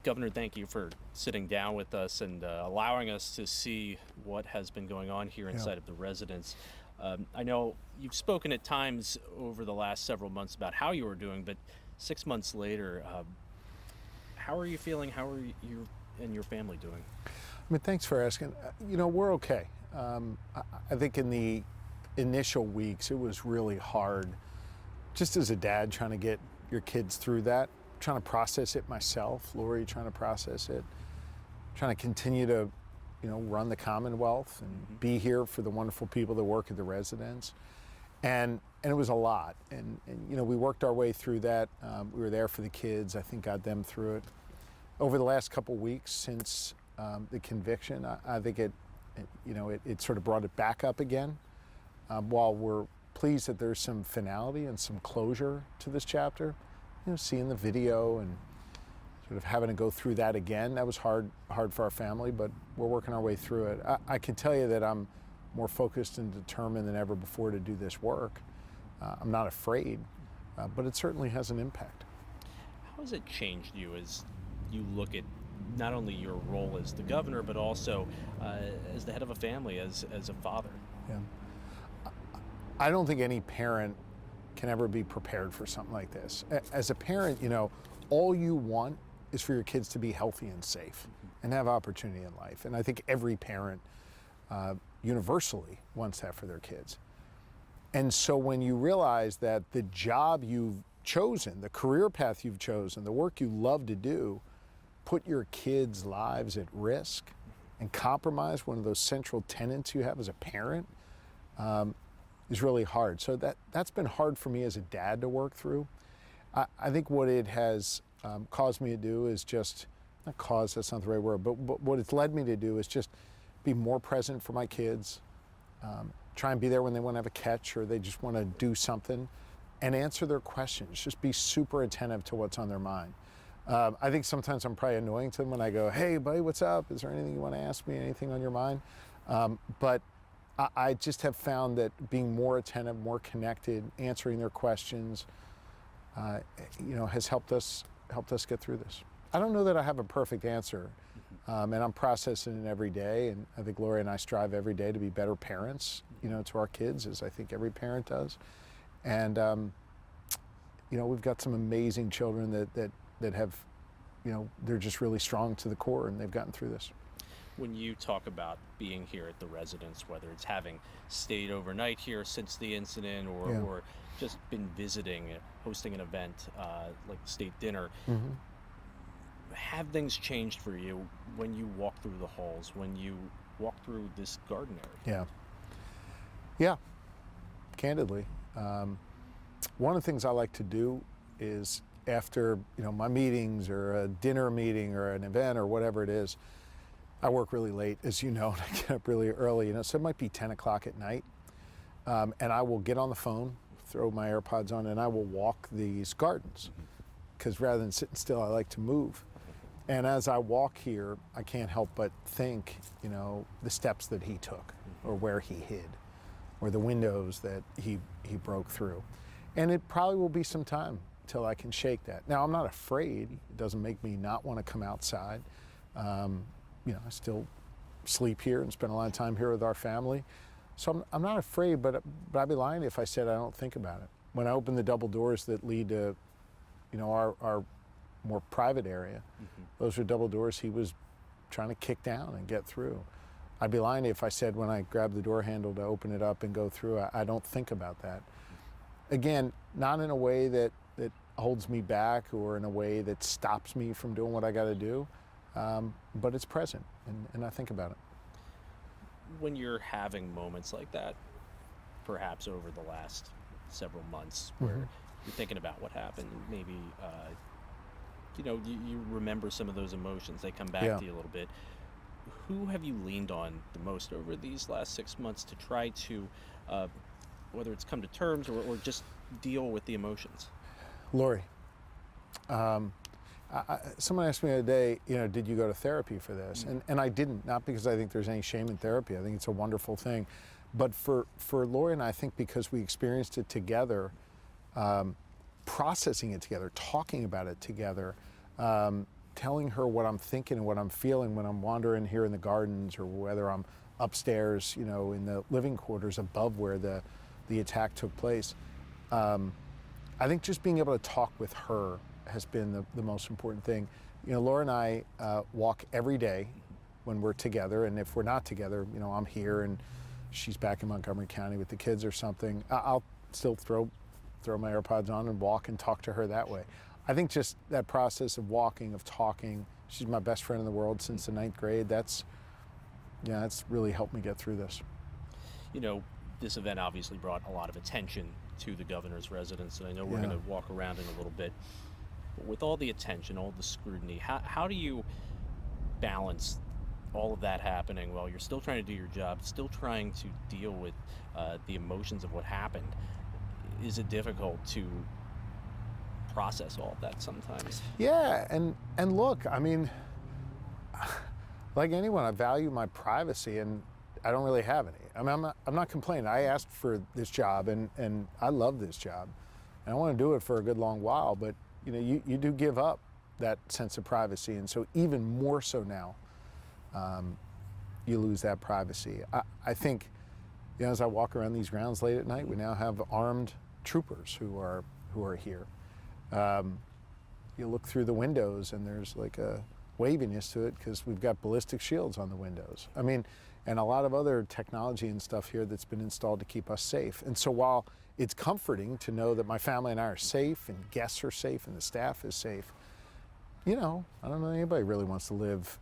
Governor, thank you for sitting down with us and allowing us to see what has been going on here Yeah. inside of the residence. I know you've spoken at times over the last several months about how you were doing, but 6 months later, how are you feeling? How are you and your family doing? I mean, thanks for asking. We're okay. I think in the initial weeks, it was really hard, just as a dad, trying to get your kids through that, trying to process it myself, Lori trying to process it, trying to continue to, run the Commonwealth and be here for the wonderful people that work at the residence. And it was a lot. And we worked our way through that. We were there for the kids, I think got them through it. Over the last couple weeks since the conviction, I think it sort of brought it back up again. While we're pleased that there's some finality and some closure to this chapter, seeing the video and sort of having to go through that again, that was hard for our family, but we're working our way through it. I can tell you that I'm more focused and determined than ever before to do this work. I'm not afraid, but it certainly has an impact. How has it changed you as you look at not only your role as the governor, but also as the head of a family, as a father? Yeah. I don't think any parent can ever be prepared for something like this. As a parent, all you want is for your kids to be healthy and safe and have opportunity in life. And I think every parent universally wants that for their kids. And so when you realize that the job you've chosen, the career path you've chosen, the work you love to do, put your kids' lives at risk and compromise one of those central tenets you have as a parent, is really hard. So that's been hard for me as a dad to work through. I think what it has caused me to do is just, not cause, that's not the right word, but what it's led me to do is just be more present for my kids, try and be there when they want to have a catch or they just want to do something, and answer their questions. Just be super attentive to what's on their mind. I think sometimes I'm probably annoying to them when I go, hey buddy, what's up? Is there anything you want to ask me, anything on your mind? But I just have found that being more attentive, more connected, answering their questions, has helped us get through this. I don't know that I have a perfect answer, and I'm processing it every day. And I think Lori and I strive every day to be better parents, to our kids, as I think every parent does. And we've got some amazing children that have, they're just really strong to the core, and they've gotten through this. When you talk about being here at the residence, whether it's having stayed overnight here since the incident or just been visiting, hosting an event like state dinner, have things changed for you when you walk through the halls, when you walk through this garden area? Yeah, candidly. One of the things I like to do is after my meetings or a dinner meeting or an event or whatever it is, I work really late, as you know, and I get up really early, so it might be 10 o'clock at night, and I will get on the phone, throw my AirPods on, and I will walk these gardens, because rather than sitting still, I like to move. And as I walk here, I can't help but think, the steps that he took, or where he hid, or the windows that he broke through. And it probably will be some time till I can shake that. Now, I'm not afraid. It doesn't make me not want to come outside. I still sleep here and spend a lot of time here with our family. So I'm not afraid, but I'd be lying if I said I don't think about it. When I open the double doors that lead to, our more private area, those are double doors he was trying to kick down and get through. I'd be lying if I said when I grab the door handle to open it up and go through, I don't think about that. Again, not in a way that holds me back or in a way that stops me from doing what I got to do. But it's present, and I think about it. When you're having moments like that, perhaps over the last several months, where you're thinking about what happened, maybe you remember some of those emotions, they come back to you a little bit. Who have you leaned on the most over these last 6 months to try to, whether it's come to terms or just deal with the emotions? Lori. Someone asked me the other day, did you go to therapy for this? And I didn't, not because I think there's any shame in therapy. I think it's a wonderful thing. But for Lori and I think because we experienced it together, processing it together, talking about it together, telling her what I'm thinking and what I'm feeling when I'm wandering here in the gardens, or whether I'm upstairs, you know, in the living quarters above where the attack took place. I think just being able to talk with her has been the most important thing. You know, Laura and I walk every day when we're together, and if we're not together, you know, I'm here and she's back in Montgomery County with the kids or something, I'll still throw my AirPods on and walk and talk to her that way. I think just that process of walking, of talking, she's my best friend in the world since the 9th grade, that's really helped me get through this. You know, this event obviously brought a lot of attention to the governor's residence, and I know we're going to walk around in a little bit. But with all the attention, all the scrutiny, how do you balance all of that happening while you're still trying to do your job, still trying to deal with the emotions of what happened? Is it difficult to process all of that sometimes? Yeah, and look, I mean, like anyone, I value my privacy, and I don't really have any. I mean, I'm not complaining. I asked for this job, and I love this job, and I want to do it for a good long while. But you know, you do give up that sense of privacy, and so even more so now, you lose that privacy. I think, you know, as I walk around these grounds late at night, we now have armed troopers who are here. You look through the windows, and there's like a waviness to it because we've got ballistic shields on the windows. I mean, and a lot of other technology and stuff here that's been installed to keep us safe. And so while it's comforting to know that my family and I are safe, and guests are safe, and the staff is safe, you know, I don't know anybody really wants to live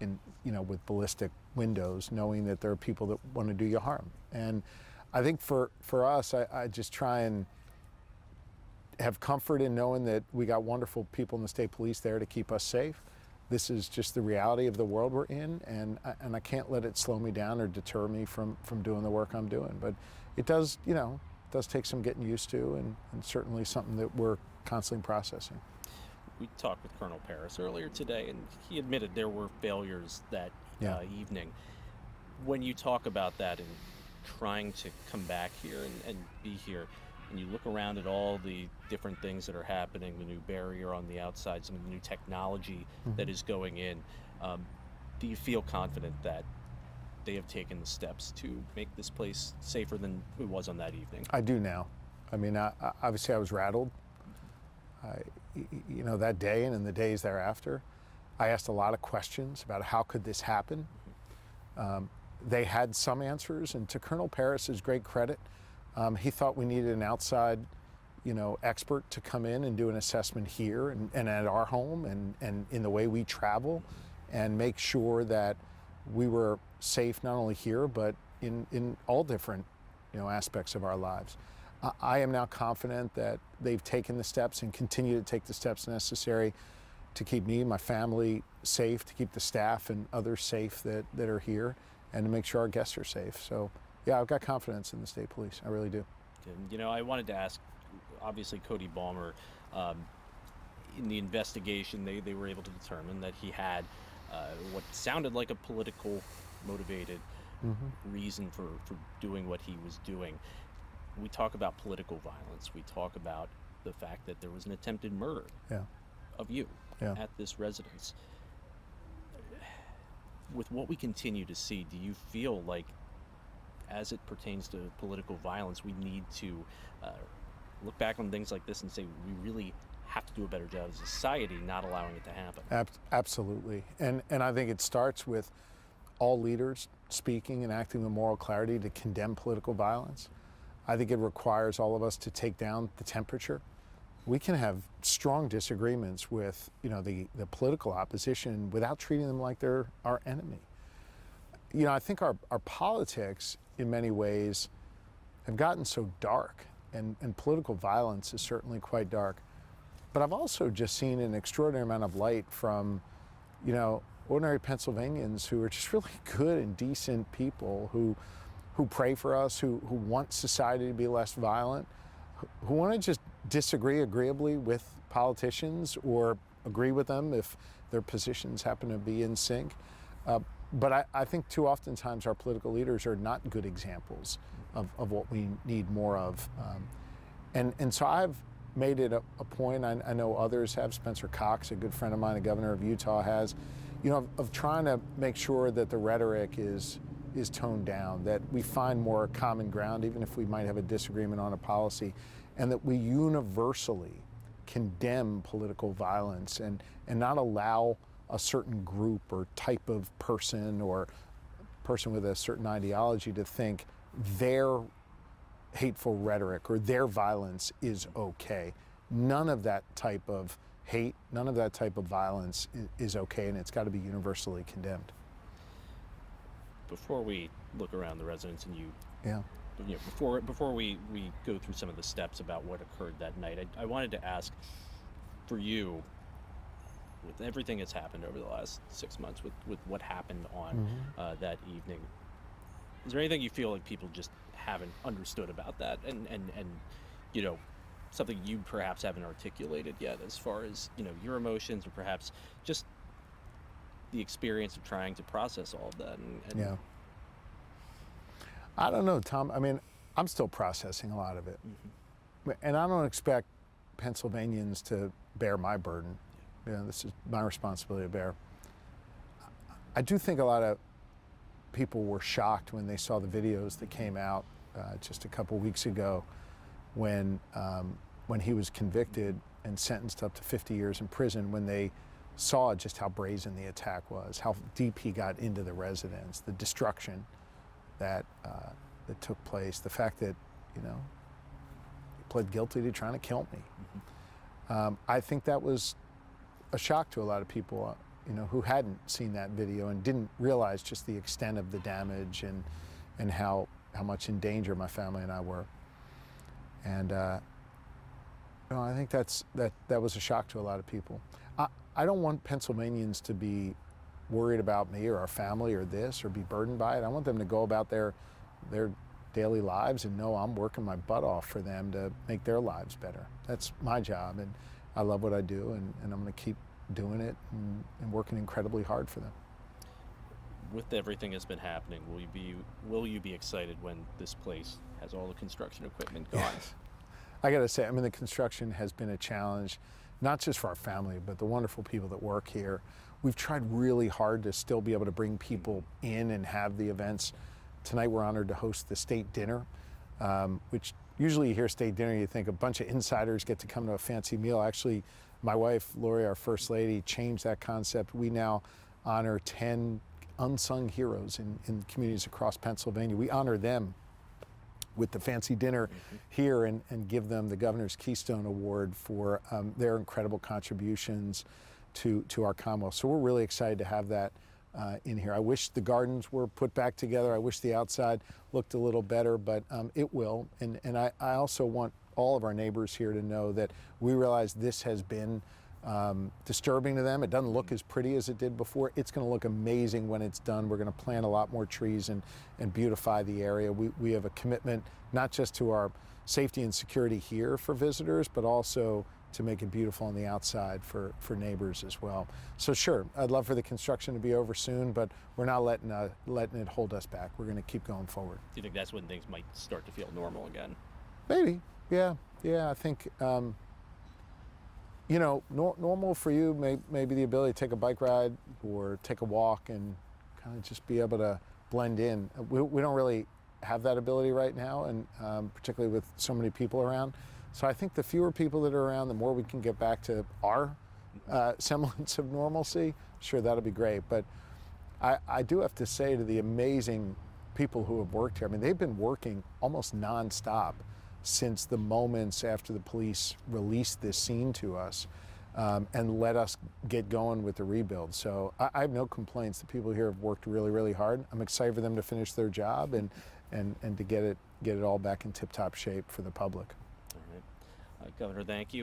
in, you know, with ballistic windows, knowing that there are people that want to do you harm. And I think for us, I just try and have comfort in knowing that we got wonderful people in the state police there to keep us safe. This is just the reality of the world we're in, and I can't let it slow me down or deter me from doing the work I'm doing. But it does, you know, it does take some getting used to, and certainly something that we're constantly processing. We talked with Colonel Paris earlier today, and he admitted there were failures that evening. When you talk about that and trying to come back here and be here, and you look around at all the different things that are happening, the new barrier on the outside, some of the new technology that is going in, do you feel confident that they have taken the steps to make this place safer than it was on that evening? I do now. I mean, obviously I was rattled. You know, that day and in the days thereafter, I asked a lot of questions about how could this happen. They had some answers, and to Colonel Paris's great credit, he thought we needed an outside, you know, expert to come in and do an assessment here and at our home and in the way we travel, and make sure that we were safe not only here but in all different, you know, aspects of our lives. I am now confident that they've taken the steps and continue to take the steps necessary to keep me and my family safe, to keep the staff and others safe that are here, and to make sure our guests are safe. So yeah, I've got confidence in the state police. I really do. And, you know, I wanted to ask, obviously Cody Balmer, in the investigation, they were able to determine that he had what sounded like a political motivated reason for doing what he was doing. We talk about political violence. We talk about the fact that there was an attempted murder of you at this residence. With what we continue to see, do you feel like, as it pertains to political violence, we need to look back on things like this and say we really have to do a better job as a society not allowing it to happen? Absolutely. And I think it starts with all leaders speaking and acting with moral clarity to condemn political violence. I think it requires all of us to take down the temperature. We can have strong disagreements with, you know, the political opposition without treating them like they're our enemy. You know, I think our politics in many ways have gotten so dark, and political violence is certainly quite dark. But I've also just seen an extraordinary amount of light from, you know, ordinary Pennsylvanians who are just really good and decent people who pray for us, who want society to be less violent, who want to just disagree agreeably with politicians or agree with them if their positions happen to be in sync. But I think too oftentimes our political leaders are not good examples of what we need more of. And so I've made it a point, I know others have, Spencer Cox, a good friend of mine, a governor of Utah, has, of trying to make sure that the rhetoric is toned down, that we find more common ground, even if we might have a disagreement on a policy, and that we universally condemn political violence and not allow a certain group or type of person or person with a certain ideology to think their hateful rhetoric or their violence is okay. None of that type of hate, none of that type of violence is okay, and it's got to be universally condemned. Before we look around the residence and Yeah. before we go through some of the steps about what occurred that night, I wanted to ask, for you, with everything that's happened over the last 6 months, with what happened on that evening, is there anything you feel like people just haven't understood about that, and something you perhaps haven't articulated yet, as far as your emotions, or perhaps just the experience of trying to process all of that? Yeah. I don't know, Tom. I mean, I'm still processing a lot of it. And I don't expect Pennsylvanians to bear my burden. This is my responsibility to bear. I do think a lot of people were shocked when they saw the videos that came out just a couple weeks ago when he was convicted and sentenced up to 50 years in prison, when they saw just how brazen the attack was, how deep he got into the residence, the destruction that took place, the fact that he pled guilty to trying to kill me. I think that was a shock to a lot of people, who hadn't seen that video and didn't realize just the extent of the damage and how much in danger my family and I were. And I think that was a shock to a lot of people. I don't want Pennsylvanians to be worried about me or our family or this, or be burdened by it. I want them to go about their daily lives and know I'm working my butt off for them to make their lives better. That's my job, and I love what I do, and I'm going to keep doing it and working incredibly hard for them. With everything that's been happening, will you be excited when this place has all the construction equipment gone? Yes. I got to say, the construction has been a challenge, not just for our family, but the wonderful people that work here. We've tried really hard to still be able to bring people in and have the events. Tonight we're honored to host the state dinner, which usually you hear state dinner, you think a bunch of insiders get to come to a fancy meal. Actually, my wife, Lori, our First Lady, changed that concept. We now honor 10 unsung heroes in communities across Pennsylvania. We honor them with the fancy dinner here and give them the Governor's Keystone Award for their incredible contributions to our Commonwealth. So we're really excited to have that in here. I wish the gardens were put back together. I wish the outside looked a little better, but it will. And I also want all of our neighbors here to know that we realize this has been disturbing to them. It doesn't look as pretty as it did before. It's going to look amazing when it's done. We're going to plant a lot more trees and beautify the area. We have a commitment not just to our safety and security here for visitors, but also to make it beautiful on the outside for neighbors as well. So sure, I'd love for the construction to be over soon, but we're not letting it hold us back. We're going to keep going forward. Do you think that's when things might start to feel normal again? Maybe, yeah. I think normal for you maybe the ability to take a bike ride or take a walk and kind of just be able to blend in. We don't really have that ability right now, and particularly with so many people around. So I think the fewer people that are around, the more we can get back to our semblance of normalcy. Sure, that'll be great. But I do have to say, to the amazing people who have worked here, they've been working almost nonstop since the moments after the police released this scene to us and let us get going with the rebuild. So I have no complaints. The people here have worked really, really hard. I'm excited for them to finish their job and to get it all back in tip-top shape for the public. All right. Governor, thank you.